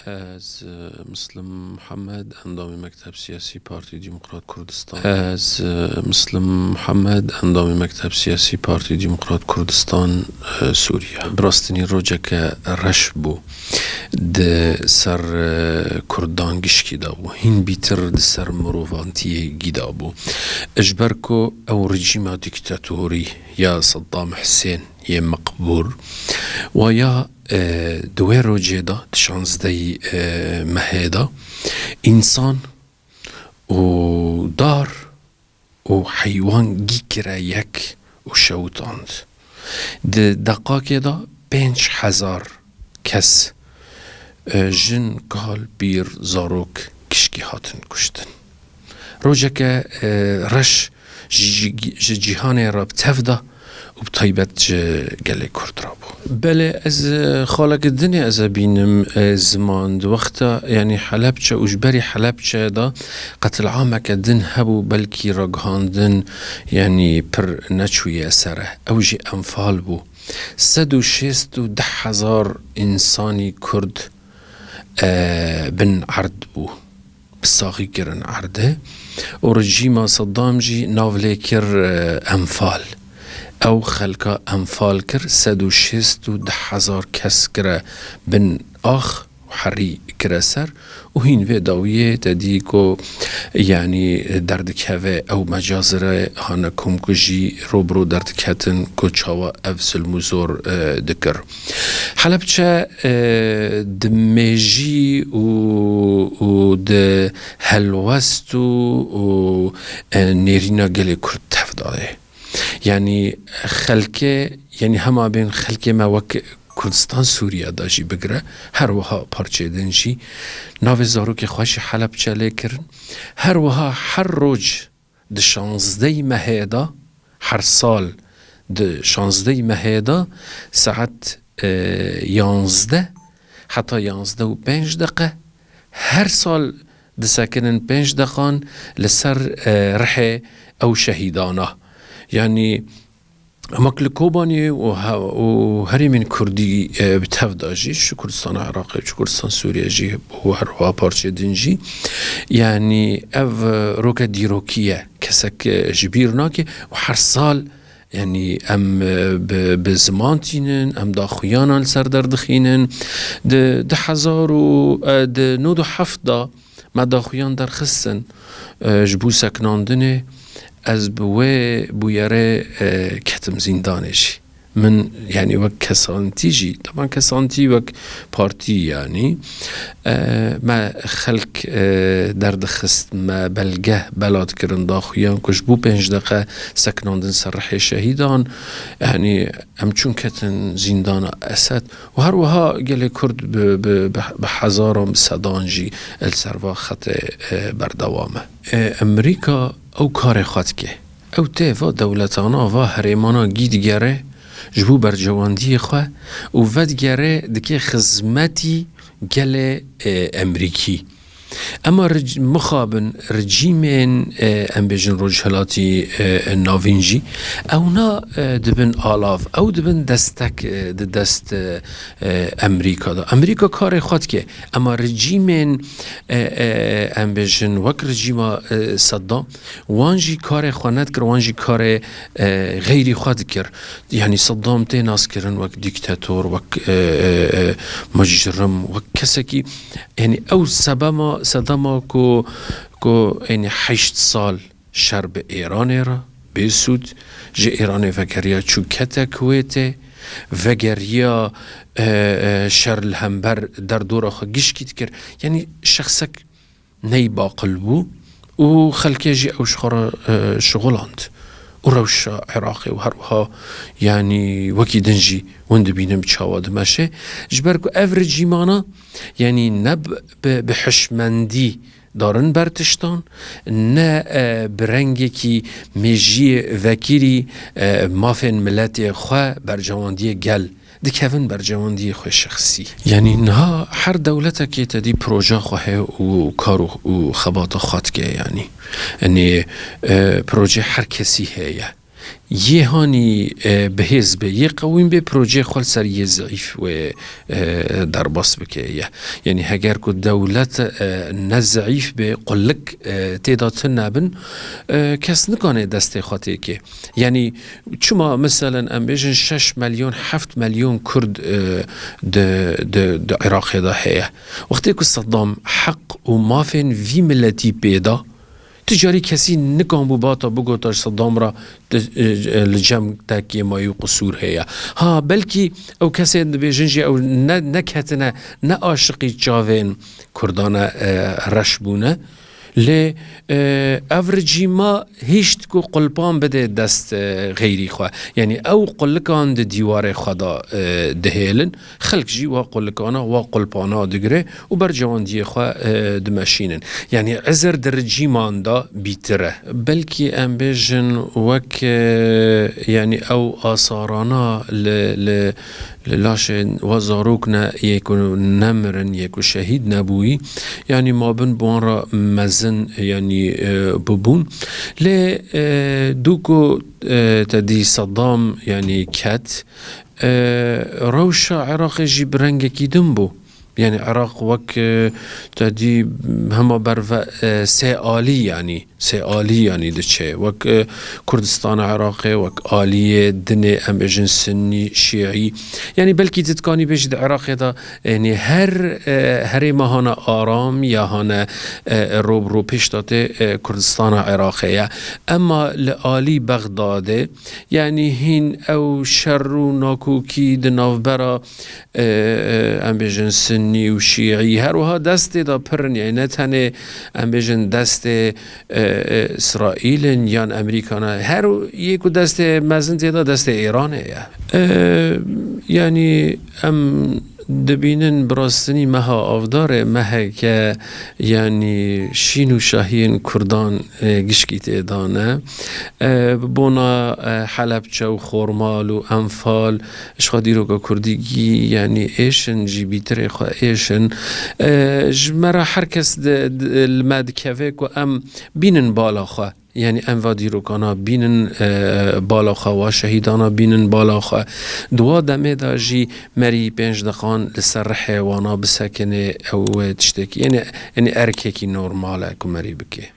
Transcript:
از مسلم محمد اندام مکتب سیاسی پارتی دموکرات کردستان از مسلم محمد اندام مکتب سیاسی پارتی دموکرات کردستان سوریه براستنی روجه که رش بو ده سر کردان گشکی دا بو هین بیتر ده سر مروفانتی گیدا بو اجبرکو او رژیم دیکتاتوری یا صدام حسین یه مقبور و یا دوی روجه دا شانزده مهدا انسان و دار و حیوان گیکره یک و شوتاند ده دقاقه دا 5000 کس جن کال بیر زاروک کشکی هاتن کشتن روجه که رش جیهان را بتفده و بطیبت گله کرد را بو بله از خالق الدنيا از بینم زمان دو وقتا یعنی حلبچه اجبری حلبچه دا قتل عامک دن هبو بلکی رگهاندن یعنی پر نچوی اثره اوجی انفال بو 160,000 انسانی کرد بن عرد بو بساقی کرن عرده و رژیم صدام جی ناوله کر انفال او خلقا انفال کر 160,000 کس کره بن آخ و حری کره سر و هین وی داویه تدیکو یعنی دردکه او مجازره هانکم کجی روبرو دردکتن کو چاوا افزل موزور دکر حلبچه دمیجی و ده هلوست و نیرینا گلی کرد تفداده یعنی خلکه یعنی همه بین خلکه ما وک کردستان سوریه داشی بگره هر وها پارچه دنشی ناو زاروک خوش حلب چله کرن هر وها هر روز ده 16 مهدا هر سال ده 16 مهدا ساعت 11 حتی 11 و 5 دقیقه هر سال ده ساکنن 5 دقیقان لسر رحه او شهیدانه یعنی اماکل کوبانی و هری من کردی بتفدا جی شو کردستان عراقی شو کردستان سوریه جی و هر وا پارچه دنجی یعنی او روک دیروکیه کسک جبیر ناکه و هر سال یعنی ام بزمان تینن ام داخویانان سر دردخینن ده 1097 ما داخویان در خستن جبو سکناندنه از بویره کتم زندانشی من یعنی وک کسانتی جی طبعا کسانتی وک پارتی یعنی ما خلق درد خست ما بلگه بلاد کرن داخویان کش بو 5 دقیقه سکناندن سرح شهیدان یعنی امچون کتن زندان اسد و هر وها گله کرد به هزارم صدانجی السروا خط بردوامه امریکا او کار خود که او تیفا دولتانا و هریمانا گیدگره جبو برجواندی خواه و ودگره دکه خزمتی گل امریکی اما مخابن رژیمین ام بیجن رجحلاتی ناوینجی اونا دبن آلاف او دبن دستک دست امریکا دا امریکا کار خود که اما رژیمین ام بیجن وک رژیم صدام وانجی کار خواند کر وانجی کار غیری خود کر یعنی صدام تیناس کرن وک دیکتاتور وک مجرم وک کسی که یعنی او سبما صدام کو یعنی 8 سال شرب ایران را بسود جه ایران وگریا چوکت کویته وگریا شر الهمبر در دور خو گشکیت کر یعنی شخصک نی باقل بو و خلکه جی اوش خورا شغلاند و روش عراقی و هروها یعنی وکی دنجی وند بینم چاواد مشه جبرکو افرجی مانا یعنی نب به حشمندی دارن برتشتان نه برنگی کی میجی وکیری مافن ملت خواه برجواندی گل دکون برجواندی خواه شخصی یعنی نه هر دولت که تدی پروژه خواه و کار و خبات خواد که یعنی پروژه هر کسی هیه یه هانی بهز به یه قویم به پروژه خال سر یه ضعیف و در باس بکه یعنی هگر که دولت نزعیف به قلق تعداد نبن کس نکنه دست خاطر که یعنی چما مثلا ام بیشن 6 میلیون 7 میلیون کرد د عراق دا هیا وقتی که صدام حق و مافن وی ملتی پیدا تجاری کسی نکام باتا بگوتاش صدام را لجم تاکی مایو قصور هیا ها بلکی او کسی بیجنجی او نکهتنه نه عاشقی جاوین کردانه رشبونه لی افرجی ما هیچ کو قلبان بده دست غیری خواه یعنی او قلقان ده دیوار خدا دهیلن خلق جی و قلقانا و قلبانا دگره و بر جواندی خواه دمشینن یعنی عذر در رجیمان دا بیتره بلکی ام بیجن وک یعنی او آثارانا لاش وزاروکنا یکو نمرن یکو شهید نبوی یعنی ما بن بوان را مزن یعنی ببون لی دوکو تدی صدام یعنی کت روشا عراق جی برنگ کی دم بو یعنی عراق وک تدی همه بر سه آلی یعنی دچه وک کردستان عراق وک آلی دن ام اجن سنی شیعی یعنی بلکی تتکانی بجد عراق دا یعنی هر ماهانا آرام یا هانا رو پیش داده کردستان عراقیه اما لآلی بغداده یعنی هین او شر و ناکوکی دنافبرا ام اجن سنی و شیعی هر وها دست دا پرن یعنی نتنه ام بیجن دست اسرائیل یا امریکانا هر یکو دست مزن تیدا دست ایرانه یعنی ام دبینن براستنی مها آفداره مها که یعنی شین و شاهین کردان گشکی تیدانه بونا حلبچه و خورمال و انفال اشخادی رو که کردیگی یعنی ایشن جی بیتر خواه ایشن جمرا هر کس المدکوه که ام بینن بالا خواه یعنی انوادی رو کانا بینن بالا خواه و شهیدانا بینن بالا خواه دوا دمه دا جی مری 5 دقان لسر حیوانا بسکنه او تشتکی یعنی ارکه کی نورماله که مری بکه